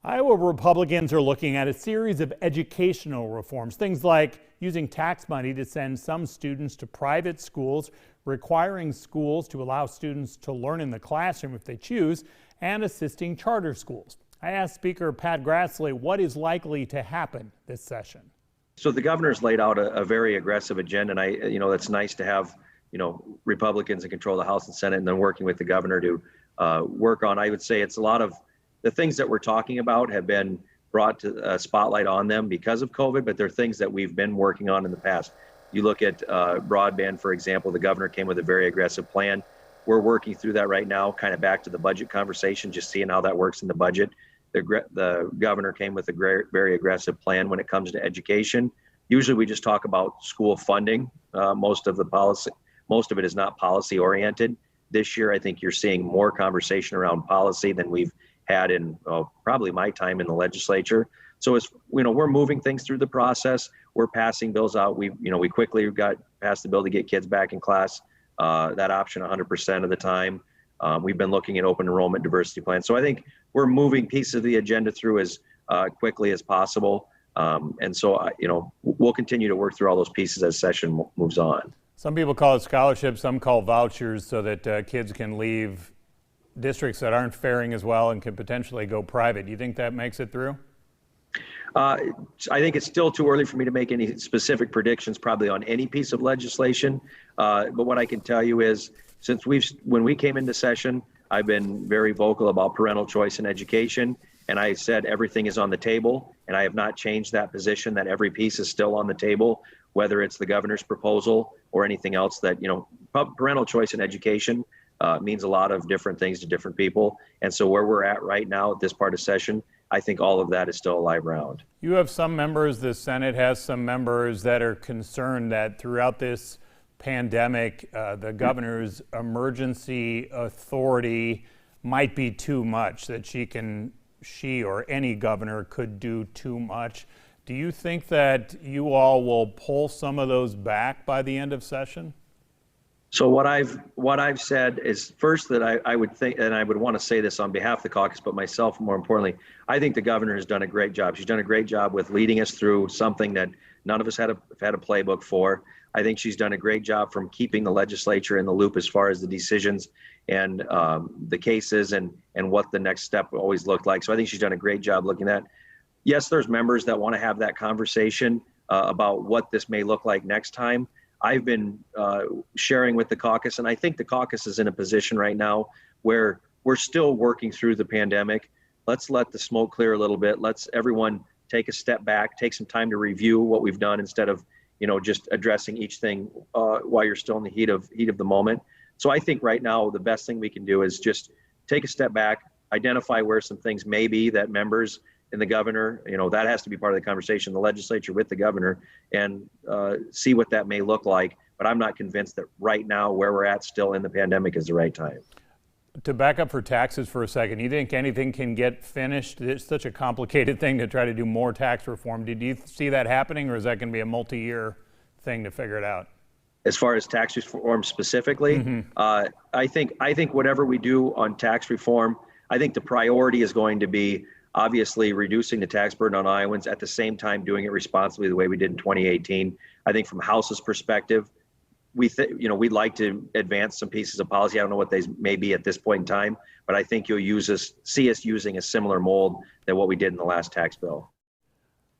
Iowa Republicans are looking at a series of educational reforms, things like using tax money to send some students to private schools, requiring schools to allow students to learn in the classroom if they choose, and assisting charter schools. I asked Speaker Pat Grassley what is likely to happen this session. So the governor's laid out a very aggressive agenda, and that's nice to have, Republicans in control of the House and Senate, and then working with the governor to work on. I would say it's a lot of the things that we're talking about have been brought to a spotlight on them because of COVID, but they're things that we've been working on in the past. You look at broadband, for example, the governor came with a very aggressive plan. We're working through that right now, kind of back to the budget conversation, just seeing how that works in the budget. The governor came with a very aggressive plan when it comes to education. Usually we just talk about school funding. Most of it is not policy oriented. This year, I think you're seeing more conversation around policy than we've had in probably my time in the legislature. So we're moving things through the process. We're passing bills out. We quickly got passed the bill to get kids back in class. That option 100% of the time. We've been looking at open enrollment diversity plans. So I think we're moving pieces of the agenda through as quickly as possible. And so, we'll continue to work through all those pieces as session moves on. Some people call it scholarships, some call vouchers, so that kids can leave districts that aren't faring as well and could potentially go private. Do you think that makes it through? I think it's still too early for me to make any specific predictions probably on any piece of legislation. But what I can tell you is when we came into session, I've been very vocal about parental choice in education. And I said everything is on the table, and I have not changed that position, that every piece is still on the table, whether it's the governor's proposal or anything else. That, parental choice in education means a lot of different things to different people. And so where we're at right now at this part of session, I think all of that is still a live round. You have some members, the Senate has some members that are concerned that throughout this pandemic, the governor's emergency authority might be too much, that she or any governor could do too much. Do you think that you all will pull some of those back by the end of session? So what I've said is first that I would think, and I would want to say this on behalf of the caucus, but myself more importantly, I think the governor has done a great job. She's done a great job with leading us through something that none of us had a playbook for. I think she's done a great job from keeping the legislature in the loop as far as the decisions and the cases and what the next step always looked like. So I think she's done a great job looking at that. Yes, there's members that want to have that conversation about what this may look like next time. I've been sharing with the caucus, and I think the caucus is in a position right now where we're still working through the pandemic. Let's let the smoke clear a little bit. Let's everyone take a step back, take some time to review what we've done instead of just addressing each thing while you're still in the heat of the moment. So I think right now the best thing we can do is just take a step back, identify where some things may be that members and the governor, that has to be part of the conversation, the legislature with the governor, and see what that may look like. But I'm not convinced that right now where we're at still in the pandemic is the right time. To back up for taxes for a second, you think anything can get finished? It's such a complicated thing to try to do more tax reform. Do you see that happening, or is that going to be a multi-year thing to figure it out? As far as tax reform specifically, I think whatever we do on tax reform, I think the priority is going to be obviously reducing the tax burden on Iowans, at the same time doing it responsibly the way we did in 2018. I think from House's perspective, we'd like to advance some pieces of policy. I don't know what they may be at this point in time, but I think you'll see us using a similar mold than what we did in the last tax bill.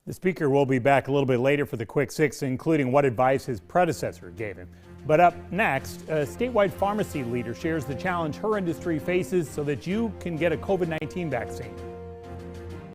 The speaker will be back a little bit later for the Quick Six, including what advice his predecessor gave him. But up next, a statewide pharmacy leader shares the challenge her industry faces so that you can get a COVID-19 vaccine.